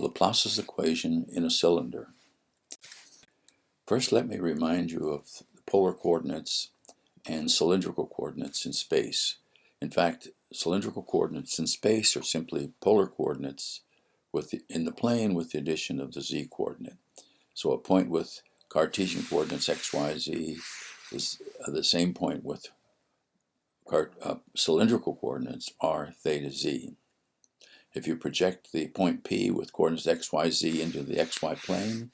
Laplace's equation in a cylinder. First, let me remind you of the polar coordinates and cylindrical coordinates in space. In fact, cylindrical coordinates in space are simply polar coordinates in the plane with the addition of the z-coordinate. So a point with Cartesian coordinates x, y, z is the same point with cylindrical coordinates r, theta, z. If you project the point P with coordinates x, y, z into the xy plane,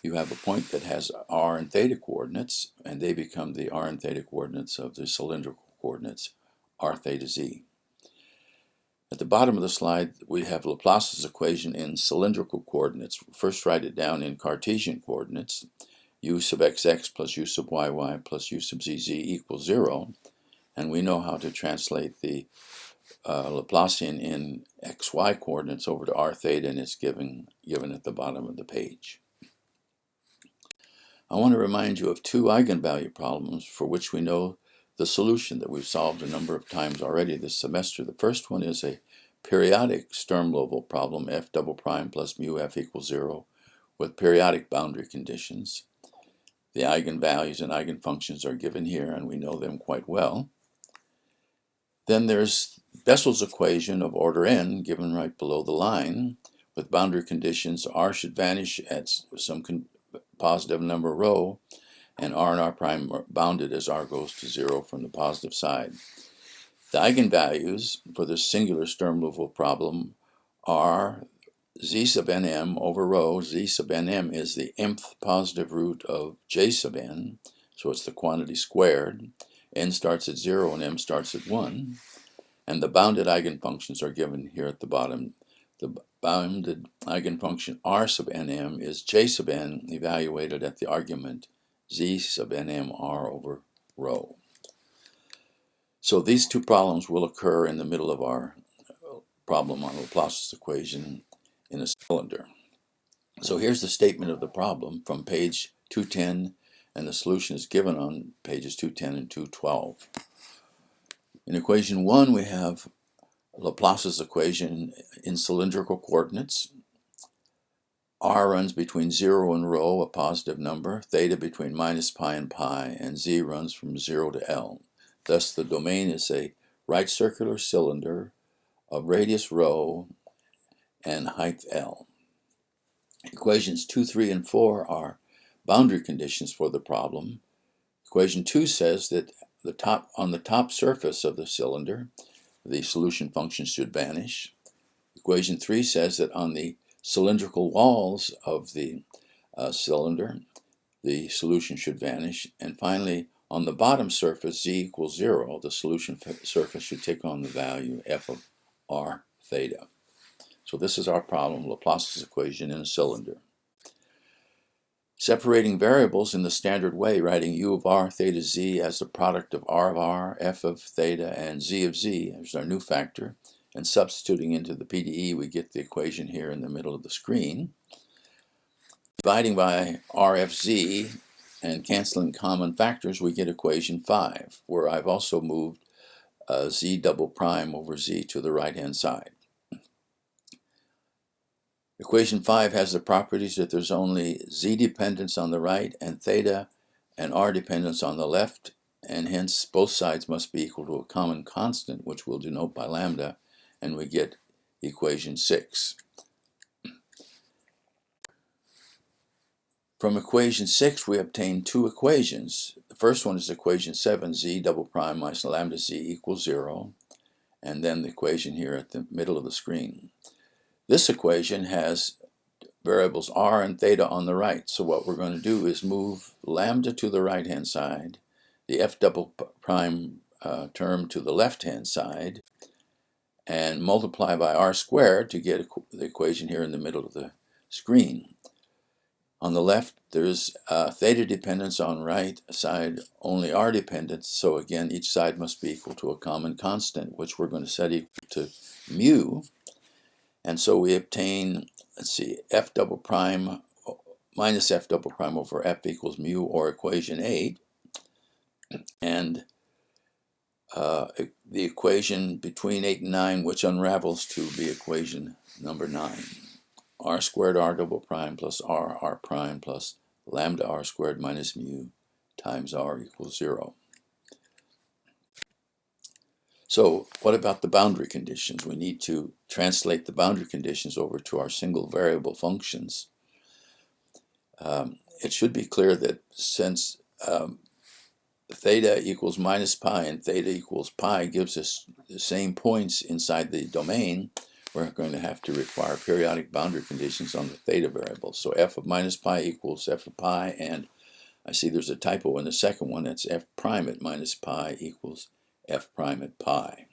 you have a point that has r and theta coordinates, and they become the r and theta coordinates of the cylindrical coordinates r, theta, z. At the bottom of the slide, we have Laplace's equation in cylindrical coordinates. First, write it down in Cartesian coordinates. U sub xx plus u sub yy plus u sub zz equals 0. And we know how to translate the Laplacian in xy coordinates over to r theta, and it's given at the bottom of the page. I want to remind you of two eigenvalue problems for which we know the solution that we've solved a number of times already this semester. The first one is a periodic Sturm-Liouville problem, f double prime plus mu f equals 0, with periodic boundary conditions. The eigenvalues and eigenfunctions are given here, and we know them quite well. Then there's Bessel's equation of order n, given right below the line, with boundary conditions r should vanish at some positive number rho, and r prime are bounded as r goes to 0 from the positive side. The eigenvalues for this singular Sturm-Liouville problem are z sub nm over rho. Z sub nm is the mth positive root of j sub n, so it's the quantity squared. N starts at 0 and m starts at 1. And the bounded eigenfunctions are given here at the bottom. The bounded eigenfunction r sub nm is j sub n evaluated at the argument z sub nm r over rho. So these two problems will occur in the middle of our problem on Laplace's equation in a cylinder. So here's the statement of the problem from page 210, and the solution is given on pages 210 and 212. In equation 1, we have Laplace's equation in cylindrical coordinates. R runs between 0 and rho, a positive number, theta between minus pi and pi, and z runs from 0 to L. Thus, the domain is a right circular cylinder of radius rho and height L. Equations 2, 3, and 4 are boundary conditions for the problem. Equation 2 says that on the top surface of the cylinder, the solution function should vanish. Equation 3 says that on the cylindrical walls of the cylinder, the solution should vanish. And finally, on the bottom surface, z equals 0, the solution surface should take on the value f of r theta. So this is our problem, Laplace's equation in a cylinder. Separating variables in the standard way, writing u of r theta z as the product of r of r, f of theta, and z of z as our new factor, and substituting into the PDE, we get the equation here in the middle of the screen. Dividing by rfz and canceling common factors, we get equation 5, where I've also moved z double prime over z to the right-hand side. Equation 5 has the properties that there's only z dependence on the right and theta and r dependence on the left, and hence both sides must be equal to a common constant, which we'll denote by lambda, and we get equation 6. From equation 6, we obtain two equations. The first one is equation 7, z double prime minus lambda z equals 0, and then the equation here at the middle of the screen. This equation has variables r and theta on the right, so what we're going to do is move lambda to the right-hand side, the f double prime term to the left-hand side, and multiply by r squared to get the equation here in the middle of the screen. On the left, there's theta dependence on right side, only r dependence, so again, each side must be equal to a common constant, which we're going to set equal to mu. And so we obtain, f double prime minus f double prime over f equals mu, or equation 8. And the equation between 8 and 9, which unravels to be equation number 9. r squared r double prime plus r prime plus lambda r squared minus mu times r equals 0. So what about the boundary conditions? We need to translate the boundary conditions over to our single variable functions. It should be clear that since theta equals minus pi and theta equals pi gives us the same points inside the domain, we're going to have to require periodic boundary conditions on the theta variable. So f of minus pi equals f of pi, and I see there's a typo in the second one. That's f prime at minus pi equals f prime at pi.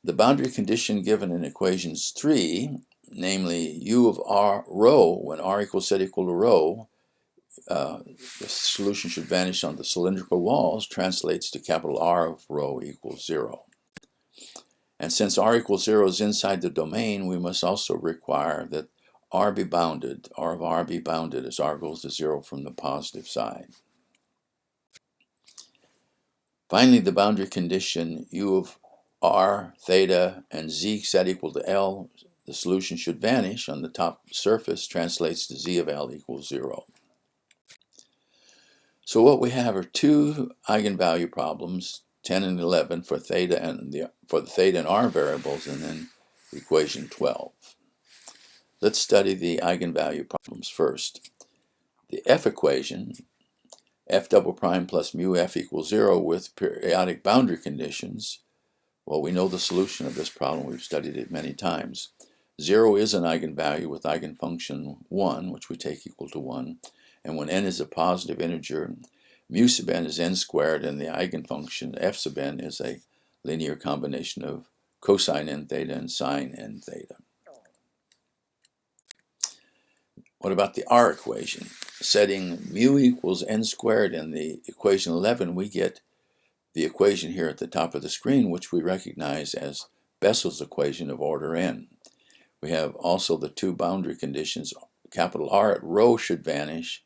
The boundary condition given in equations 3, namely u of r rho, when r equals z equal to rho, the solution should vanish on the cylindrical walls, translates to capital R of rho equals 0. And since r equals 0 is inside the domain, we must also require that r be bounded, r of r be bounded as r goes to 0 from the positive side. Finally, the boundary condition u of r, theta, and z set equal to L, the solution should vanish on the top surface, translates to z of L equals 0. So what we have are two eigenvalue problems, 10 and 11 for theta and the theta and r variables, and then equation 12. Let's study the eigenvalue problems first. The f equation, f double prime plus mu f equals 0 with periodic boundary conditions. Well, we know the solution of this problem. We've studied it many times. 0 is an eigenvalue with eigenfunction 1, which we take equal to 1. And when n is a positive integer, mu sub n is n squared, and the eigenfunction f sub n is a linear combination of cosine n theta and sine n theta. What about the r equation? Setting mu equals n squared in the equation 11, we get the equation here at the top of the screen, which we recognize as Bessel's equation of order n. We have also the two boundary conditions. Capital R at rho should vanish,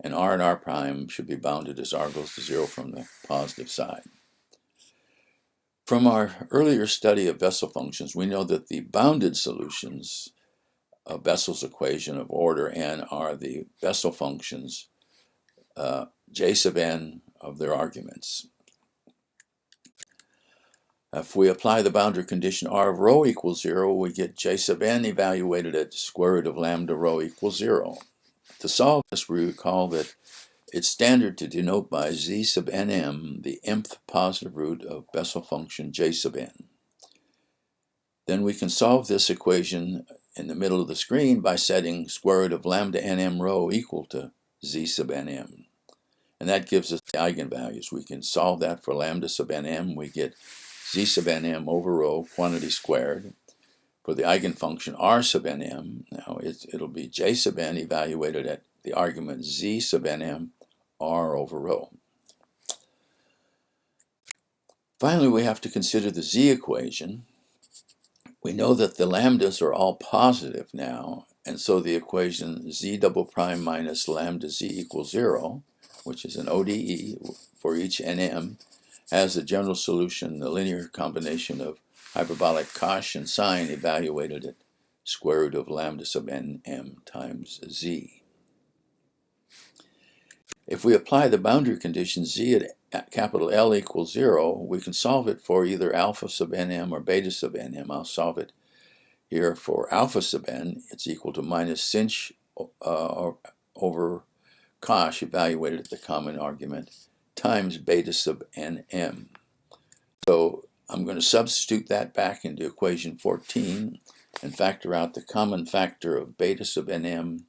and r and r prime should be bounded as r goes to 0 from the positive side. From our earlier study of Bessel functions, we know that the bounded solutions of Bessel's equation of order n are the Bessel functions j sub n of their arguments. If we apply the boundary condition r of rho equals 0, we get j sub n evaluated at the square root of lambda rho equals 0. To solve this, we recall that it's standard to denote by z sub nm the mth positive root of Bessel function j sub n. Then we can solve this equation in the middle of the screen by setting square root of lambda nm rho equal to z sub nm. And that gives us the eigenvalues. We can solve that for lambda sub nm. We get z sub nm over rho, quantity squared. For the eigenfunction r sub nm, now it'll be j sub n evaluated at the argument z sub nm r over rho. Finally, we have to consider the z equation. We know that the lambdas are all positive now, and so the equation z double prime minus lambda z equals 0, which is an ODE for each nm, has a general solution, the linear combination of hyperbolic cosh and sine evaluated at square root of lambda sub nm times z. If we apply the boundary condition z at capital L equals 0, we can solve it for either alpha sub nm or beta sub nm. I'll solve it here for alpha sub n. It's equal to minus sinh over cosh evaluated at the common argument times beta sub nm. So I'm going to substitute that back into equation 14 and factor out the common factor of beta sub nm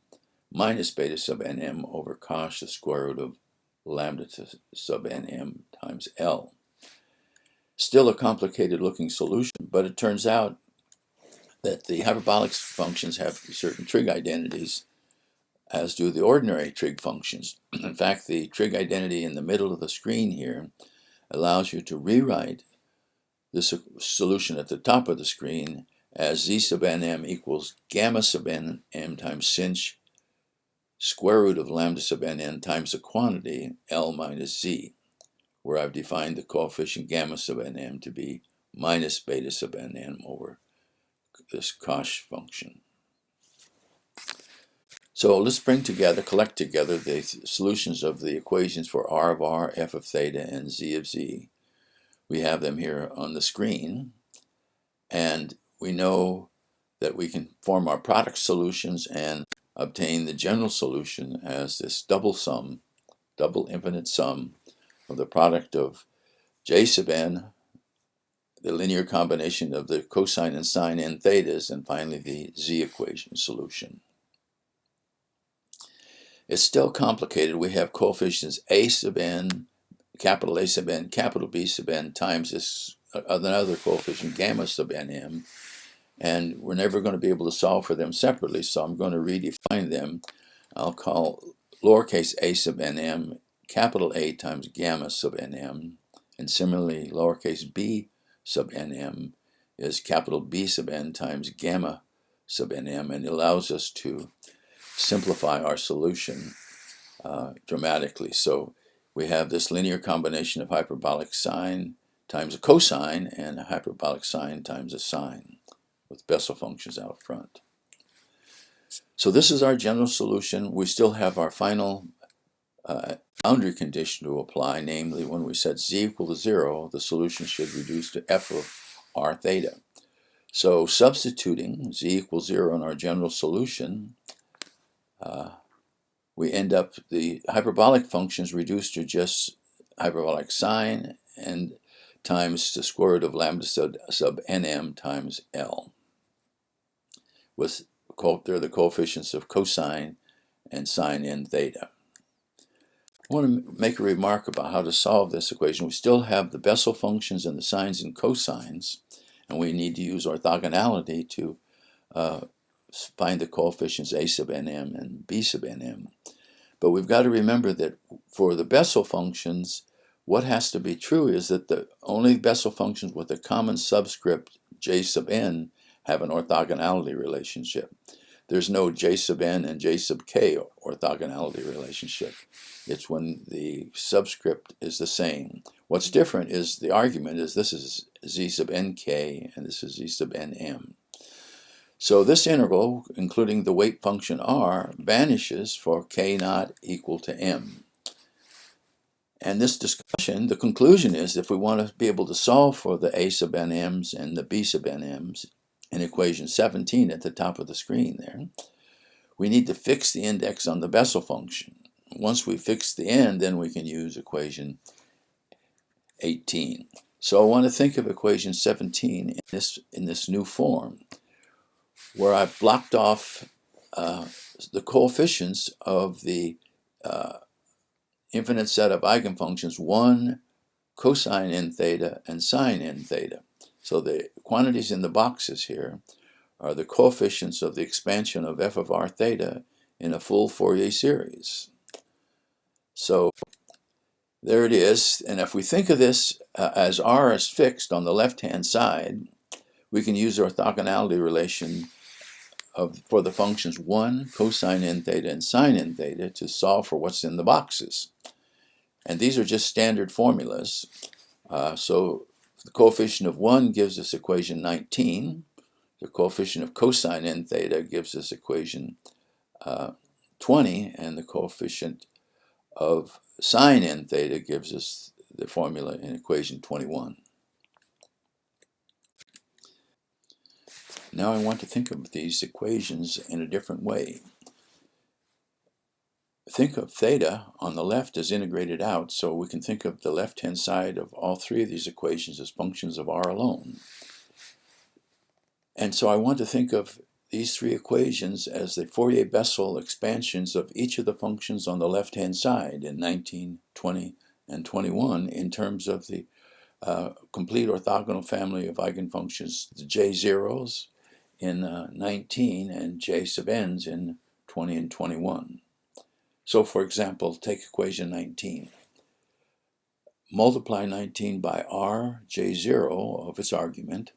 minus beta sub nm over cosh the square root of lambda sub nm times L. Still a complicated looking solution, but it turns out that the hyperbolic functions have certain trig identities, as do the ordinary trig functions. In fact, the trig identity in the middle of the screen here allows you to rewrite this solution at the top of the screen as z sub nm equals gamma sub nm times sinh square root of lambda sub nn times the quantity L minus z, where I've defined the coefficient gamma sub nm to be minus beta sub nm over this cosh function. So let's collect together the solutions of the equations for r of r, f of theta, and z of z. We have them here on the screen, and we know that we can form our product solutions and obtain the general solution as this double infinite sum of the product of j sub n, the linear combination of the cosine and sine n thetas, and finally the z equation solution. It's still complicated. We have coefficients a sub n, capital A sub n, capital B sub n times this another coefficient gamma sub nm, and we're never going to be able to solve for them separately, so I'm going to redefine them. I'll call lowercase a sub nm capital A times gamma sub nm, and similarly lowercase b sub nm is capital B sub n times gamma sub nm, and it allows us to simplify our solution dramatically. So we have this linear combination of hyperbolic sine times a cosine and a hyperbolic sine times a sine with Bessel functions out front. So this is our general solution. We still have our final boundary condition to apply, namely when we set z equal to 0, the solution should reduce to f of r theta. So substituting z equals 0 in our general solution, we end up the hyperbolic functions reduced to just hyperbolic sine and times the square root of lambda sub nm times L. They're the coefficients of cosine and sine n theta. I want to make a remark about how to solve this equation. We still have the Bessel functions and the sines and cosines, and we need to use orthogonality to find the coefficients a sub nm and b sub nm. But we've got to remember that for the Bessel functions, what has to be true is that the only Bessel functions with a common subscript j sub n have an orthogonality relationship. There's no j sub n and j sub k orthogonality relationship. It's when the subscript is the same. What's different is the argument is this is z sub nk and this is z sub nm. So this integral, including the weight function r, vanishes for k naught equal to m. And this discussion, the conclusion is if we want to be able to solve for the a sub nm's and the b sub nm's in equation 17 at the top of the screen there, we need to fix the index on the Bessel function. Once we fix the end, then we can use equation 18. So I want to think of equation 17 in this new form, where I've blocked off the coefficients of the infinite set of eigenfunctions 1, cosine n theta, and sine n theta. So the quantities in the boxes here are the coefficients of the expansion of f of r theta in a full Fourier series. So there it is, and if we think of this as r is fixed on the left-hand side, we can use the orthogonality relation for the functions 1, cosine n theta, and sine n theta to solve for what's in the boxes. And these are just standard formulas. So the coefficient of 1 gives us equation 19. The coefficient of cosine n theta gives us equation 20, and the coefficient of sine n theta gives us the formula in equation 21. Now I want to think of these equations in a different way. Think of theta on the left as integrated out, so we can think of the left-hand side of all three of these equations as functions of r alone. And so I want to think of these three equations as the Fourier-Bessel expansions of each of the functions on the left-hand side in 19, 20, and 21 in terms of the complete orthogonal family of eigenfunctions, the j-zeros in 19 and j sub n's in 20 and 21. So for example, take equation 19. Multiply 19 by r, j0 of its argument.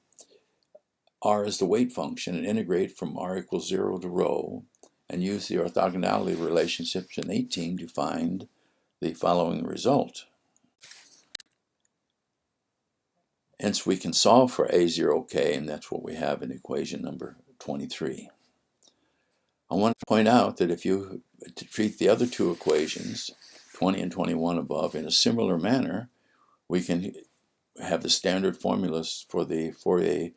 R is the weight function, and integrate from r equals 0 to rho, and use the orthogonality relationships in 18 to find the following result. Hence, we can solve for A0k, and that's what we have in equation number 23. I want to point out that if you treat the other two equations, 20 and 21 above, in a similar manner, we can have the standard formulas for the Fourier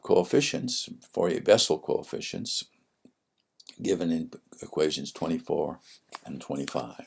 coefficients, Fourier-Bessel coefficients, given in equations 24 and 25.